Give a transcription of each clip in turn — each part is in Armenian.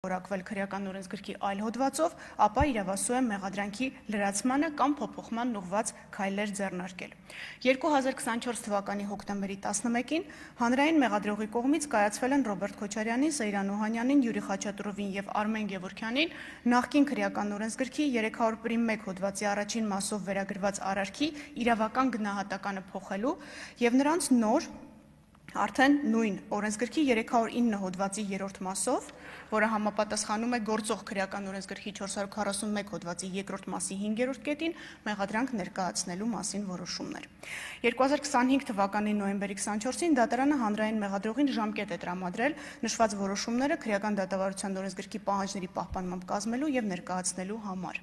որակվել քրեական օրենսգրքի այլ հոդվածով, ապա իրավասու է մեղադրանքի լրացմանը կամ փոփոխման ուղղված քայլեր ձեռնարկել։ 2024 թվականի հոկտեմբերի 11-ին հանրային մեղադրողի կողմից կայացվել են Ռոբերտ Քոչարյանին, Սեյրան Օհանյանին, Յուրի Խաչատուրովին եւ Արմեն Գևորգյանին նախկին քրեական օրենսգրքի 300-1 հոդվածի առաջին մասով վերագրված արարքի իրավական գնահատականը փոխելու եւ նրանց նոր արդեն նույն օրենսգրքի 309 հոդվածի 3-րդ մասով, որը համապատասխանում է գործող քրեական օրենսգրքի 441 հոդվածի 2-րդ մասի 5-րդ կետին, մեղադրանք ներկայացնելու մասին որոշումներ։ 2025 թվականի նոյեմբերի 24-ին դատարանը հանրային մեղադրողին ժամկետ է տրամադրել նշված որոշումները քրեական դատավարության օրենսգրքի պահանջների պահպանմամբ կազմելու եւ ներկայացնելու համար։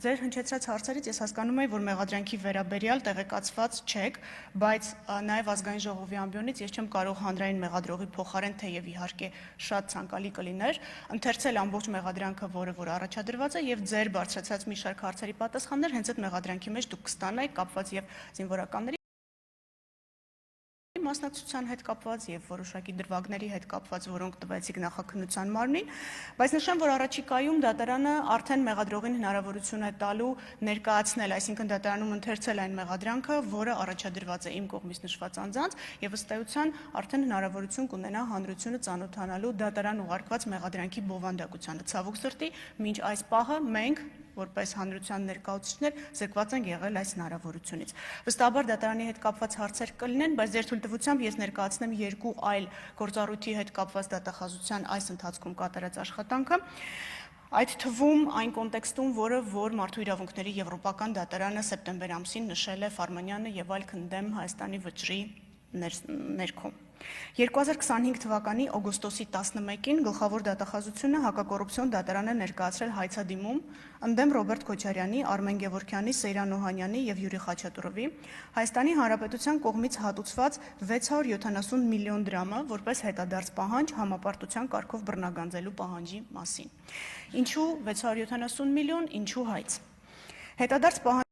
Ձեր հնչեցրած հարցերից ես հասկանում եմ, որ մեղադրանքի վերաբերյալ տեղեկացված չեք, բայց նաև ազգային ժողովի ամբիոնից ես չեմ կարող հանրային մեղադրողի փոխարեն, թեև իհարկե շատ ցանկալի կլիներ, ընթերցել ամբողջ մեղադրանքը, որ առաջադրված է, եւ ձեր բարձրացած մի շարք հարցերի պատասխաններ հենց այդ մեղադրանքի մեջ դուք կստանայիք կապված եւ զինվորականների մասնակցության հետ կապված եւ որոշակի դրվագների հետ կապված, որոնք տվեցիք նախաքննության մարմնին, բայց նշեմ, որ առաջիկայում դատարանը արդեն մեղադրողին հնարավորություն է տալու ներկայացնել, այսինքն դատարանում ընթերցել այն մեղադրանքը, որը առաջադրված է իմ կողմից նշված անձանց, եւ ըստ էության արդեն հնարավորություն կունենա հանրությունը ծանոթանալու դատարան ուղարկված մեղադրանքի բովանդակությանը։ Ցավոք սրտի, մինչ այս պահը մենք որպես հանրության ներկայացուցիչներ զրկված ենք եղել այս հնարավորությունից։ Վստահաբար դատարանի հետ կապված հարցեր կլինեն, բայց ձեր թույլտվությամբ ես ներկայացնեմ երկու այլ գործառույթի հետ կապված դատախազության այս ընթացքում կատարած աշխատանքը։ Այդ թվում այն կոնտեքստում, որ Մարդու իրավունքների եվրոպական դատարանը սեպտեմբեր ամսին նշել է Ֆարմանյանը եւ այլ քննադեմ Հայաստանի վճռի ներքո։ 2025 թվականի օգոստոսի 11-ին գլխավոր դատախազությունը հակակոռուպցիոն դատարանը ներկայացրել հայցադիմում ընդդեմ Ռոբերտ Քոչարյանի, Արմեն Գևորգյանի, Սեյրան Օհանյանի եւ Յուրի Խաչատուրովի Հայաստանի Հանրապետության կողմից հատուցված 670 միլիոն դրամը որպես հետադարձ պահանջ համապարտության կարգով բռնագանձելու պահանջի մասին։ Ինչու 670 միլիոն, ինչու հայց։ Հետադարձ պահանջի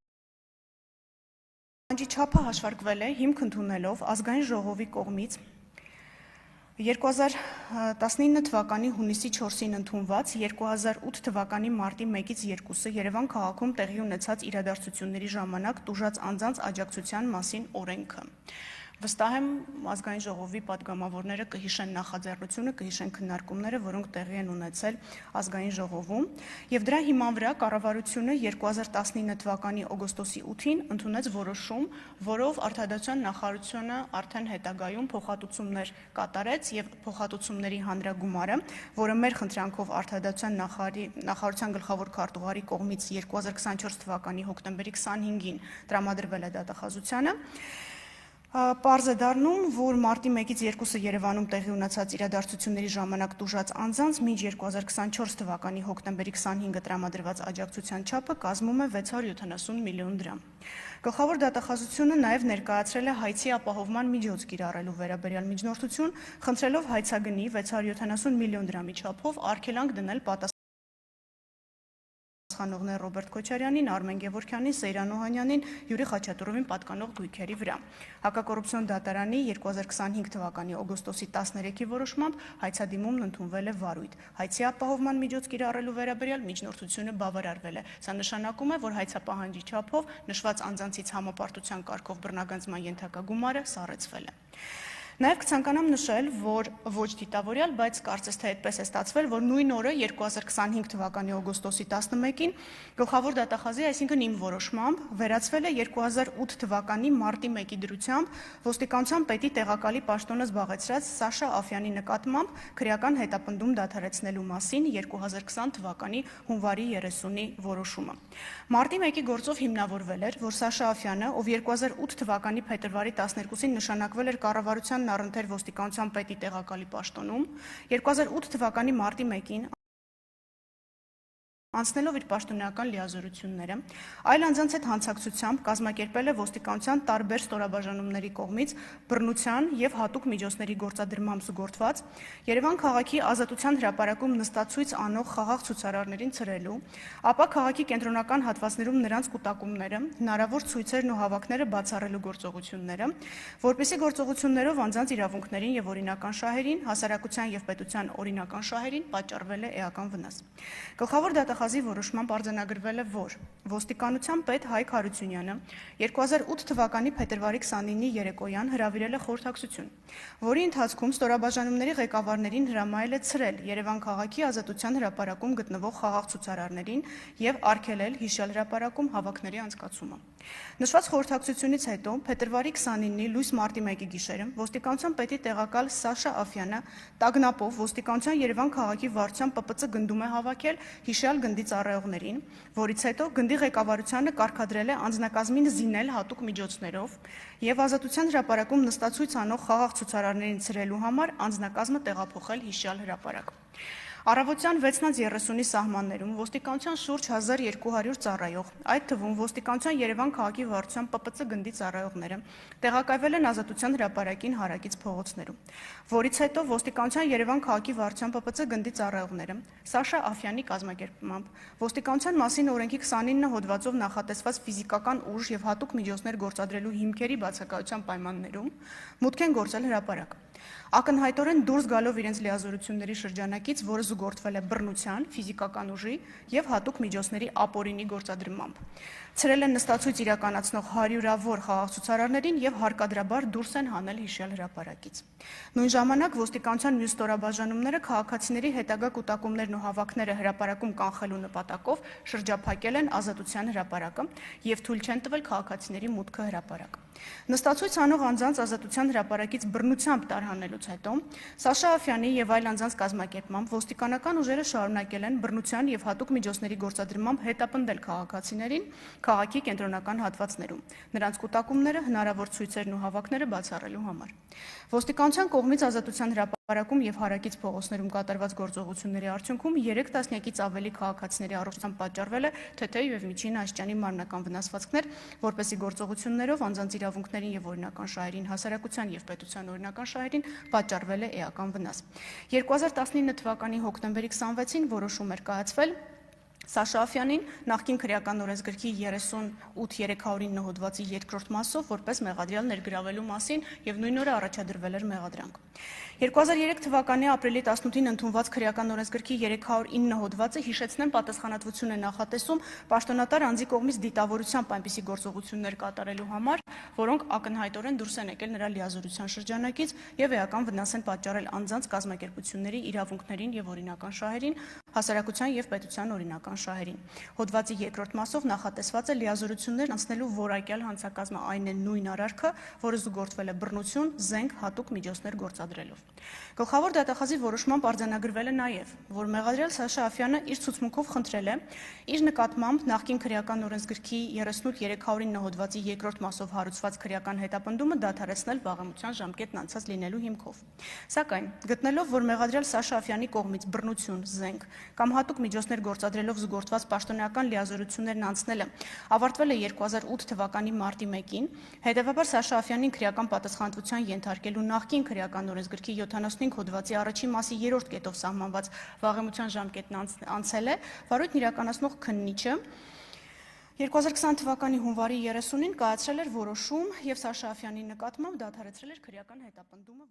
չափը հաշվարկվել է հիմք ընդունելով ազգային ժողովի կողմից 2019 թվականի հունիսի 4-ին ընդունված 2008 թվականի մարտի 1-ից 2-ը Երևան քաղաքում տեղի ունեցած իրադարձությունների ժամանակ տուժած անձանց աջակցության մասին օրենքը։ Վստահ եմ ազգային ժողովի падգամավորները կհիշեն նախաձեռնությունը, կհիշեն քննարկումները, որոնք տեղի են ունեցել ազգային ժողովում, եւ դրա հիման վրա կառավարությունը 2019 թվականի օգոստոսի 8-ին ընդունեց որոշում, որով Արդարադատության նախարարությունը արդեն հետագայում փոխհատուցումներ կատարեց եւ փոխհատուցումների հանրագումարը, որը մեր խնդրանքով Արդարադատության նախարարության գլխավոր քարտուղարի կողմից 2024 թվականի հոկտեմբերի 25-ին տրամադրվել է դատախազությանը։ Պարզ է դառնում, որ մարտի 1-ից 2-ը Երևանում տեղի ունեցած իրադարձությունների ժամանակ տուժած անձանց մինչ 2024 թվականի հոկտեմբերի 25-ը տրամադրված աջակցության չափը կազմում է 670 միլիոն դրամ։ Գլխավոր դատախազությունը նաև ներկայացրել է հայցի ապահովման միջոց կիրառելու վերաբերյալ միջնորդություն, խնդրելով հայցագնի 670 միլիոն դրամի չափով արգելանք դնել պատասխանողներ Ռոբերտ Քոչարյանին, Արմեն Գևորգյանին, Սեյրան Օհանյանին, Յուրի Խաչատուրովին պատկանող գույքերի վրա։ Հակակոռուպցիոն դատարանի 2025 թվականի օգոստոսի 13-ի որոշմամբ հայցադիմումն ընդունվել է վարույթ։ Հայցի ապահովման միջոց կիրառելու վերաբերյալ միջնորդությունը բավարարվել է։ Սա նշանակում է, որ հայցապահանջի չափով նշված անձանցից համապարտության կարգով բռնագանձման ենթակա գումարը սառեցվել է։ Նաև կցանկանամ նշել, որ ոչ դիտավորյալ, բայց կարծես թե այդպես է ստացվել, որ նույն օրը 2025 թվականի օգոստոսի 11-ին գլխավոր դատախազի, այսինքն իմ որոշմամբ, վերացվել է 2008 թվականի մարտի 1-ի դրությամբ ոստիկանության պետի տեղակալի պաշտոնը զբաղեցրած Սաշա Աֆյանի նկատմամբ քրեական հետապնդում դադարեցնելու մասին 2020 թվականի հունվարի 30-ի որոշումը։ Մարտի 1-ի գործով հիմնավորվել էր, որ Սաշա Աֆյանը, ով 2008 թվականի փետրվարի 12-ին նշանակվել էր կառավարության առընթեր ոստիկանության պետի տեղակալի պաշտոնում, 2008 թվականի մարտի 1-ին Անցնելով իր պաշտոնեական լիազորությունները, այլ անձանց հետ հանցակցությամբ կազմակերպել է ոստիկանության տարբեր ստորաբաժանումների կողմից բռնության եւ հատուկ միջոցների գործադրմամբ զուգորդված Երևան քաղաքի Ազատության հրապարակում նստացույց անող խաղաղ ցուցարարներին ցրելու, ապա քաղաքի կենտրոնական հատվածներում նրանց կուտակումները, հնարավոր ցույցերն ու հավաքները բացառելու գործողությունները, որպեսզի գործողություններով անձանց իրավունքներին եւ օրինական շահերին, հասարակության եւ պետության օրինական շահերին պատճառվել է էական վնաս։ Գլխավոր դատախազի որոշմամբ արձանագրվել է, որ ոստիկանության պետ Հայկ Հարությունյանը 2008 թվականի փետրվարի 29-ի երեկոյան հրավիրել է խորհրդակցություն, որի ընթացքում ստորաբաժանումների ղեկավարներին հրամայել է ցրել Երևան քաղաքի Ազատության հրապարակում գտնվող խաղաղ ցուցարարներին եւ արգելել հիշյալ հրապարակում հավաքների անցկացումը։ Նշված խորհրդակցությունից հետո փետրվարի 29-ի լույս մարտի 1-ի գիշերը ոստիկանության պետի տեղակալ Սաշա Աֆյանը տագնապով ոստիկանության Երևան քաղաքի վարչության ՊՊՑ գնդում է հավաքել հիշյալ գնդի ծառայողներին, որից հետո գնդի ղեկավարությանը կարգադրել է անձնակազմին զինել հատուկ միջոցներով եւ Ազատության հրապարակում նստացույց անող խաղաղ ցուցարարներին ցրելու համար անձնակազմը տեղափոխել հիշյալ հրապարակ։ Առավոտյան 6:30-ի սահմաններում ոստիկանության շուրջ 1200 ծառայող, այդ թվում ոստիկանության Երևան քաղաքի վարչության ՊՊՑ գնդի ծառայողները տեղակայվել են Ազատության հրապարակին հարակից փողոցներում, որից հետո ոստիկանության Երևան քաղաքի վարչության ՊՊՑ գնդի ծառայողները Սաշա Աֆյանի կազմակերպմամբ ոստիկանության մասին օրենքի 29 հոդվածով նախատեսված ֆիզիկական ուժ եւ հատուկ միջոցներ գործադրելու հիմքերի բացակայության պայմաններում մուտք են գործել հրապարակ։ Ակնհայտորեն դուրս գալով իրենց լիազորությունների շրջանակից, որը զուգորդվել է բռնության, ֆիզիկական ուժի եւ հատուկ միջոցների ապօրինի գործադրմամբ։ Ցրել են նստացույց իրականացնող հարյուրավոր խաղաղ ցուցարարներին եւ հարկադրաբար դուրս են հանել հիշյալ հրապարակից։ Նույն ժամանակ ոստիկանության մյուս ստորաբաժանումները քաղաքացիների հետագա կուտակումներն ու հավաքները հրապարակում կանխելու նպատակով շրջափակել են Ազատության հրապարակը եւ թույլ չեն տվել քաղաքացիների մուտքը հրապարակ։ Նստացույց անող անձանց Ազատության հրապարակից բռնությամբ տարհանելուց հետո Սաշա Աֆյանի եւ այլ անձանց կազմակերպմամբ ոստիկանական ուժերը շարունակել են բռնության եւ հատուկ միջոցների գործադրմամբ հետապնդել քաղաքացիներին քաղաքի կենտրոնական հատվածներում, նրանց կուտակումները, հնարավոր ցույցերն ու հավաքները բացառելու համար։ Ոստիկանության կողմից Ազատության հրապարակում եւ հարակից փողոցներում կատարված գործողությունների արդյունքում 3 տասնյակից ավելի քաղաքացիների առողջության պատճառվել է թեթև եւ միջին աստիճանի մարմնական վնասվածքներ, որպեսզի գործողություններով անձանց իրավունքներին եւ օրինական շահերին, հասարակության եւ պետության օրինական շահերին պատճառվել է էական վնաս։ 2019 թվականի հոկտեմբերի 26-ին որոշում էր կայացվել Սաշա Աֆյանին նախկին քրեական օրենսգրքի 38-309 հոդվածի երկրորդ մասով որպես մեղադրյալ ներգրավելու մասին եւ նույն օրը առաջադրվել էր մեղադրանք։ 2003 թվականի ապրիլի 18-ին ընդունված քրեական օրենսգրքի 309 հոդվածը հիշեցնեն պատասխանատվություն է նախատեսում պաշտոնատար անձի կողմից դիտավորությամբ այնպիսի գործողություններ կատարելու համար, որոնք ակնհայտորեն դուրս են եկել նրա լիազորության շրջանակից եւ էական վնաս են պատճառել անձանց կազմակերպությունների իրավունքներին եւ օրինական շահերին, հասարակության եւ պետության օրինական շահերին։ Հոդվածի երկրորդ մասով նախատեսված է լիազորություններ անցնելու որակյալ հանցակազմը, այն է նույն արարքը, որը զուգորդվել է բռնություն, զենք, հատուկ միջոցներ գործադրելով։ Գլխավոր դատախազի որոշմամբ արձանագրվել է նաև, որ մեղադրյալ Սաշա Աֆյանը իր ցուցմունքով խնդրել է իր նկատմամբ նախկին քրեական օրենսգրքի 38-309 հոդվածի երկրորդ մասով հարուցված քրեական հետապնդումը դադարեցնել վաղեմության ժամկետն անցած լինելու հիմքով։ Սակայն գտնելով, որ մեղադրյալ Սաշա Աֆյանի կողմից բռնություն, զենք կամ հատուկ միջոցներ գործադրելով զուգորդված պաշտոնեական լիազորություններն անցնելը ավարտվել է 2008 թվականի մարտի 1-ին, հետևաբար Սաշա Աֆյանին քրեական պատասխանատվության ենթարկելու նախկին քրեական օրենսգրքի 75 հոդվածի առաջին մասի 3-րդ կետով սահմանված վաղեմության ժամկետն անցել է, վարույթն իրականացնող քննիչը 2020 թվականի հունվարի 30-ին կայացրել էր որոշում եւ Սաշա Աֆյանի նկատմամբ դադարեցրել էր քրեական հետապնդումը։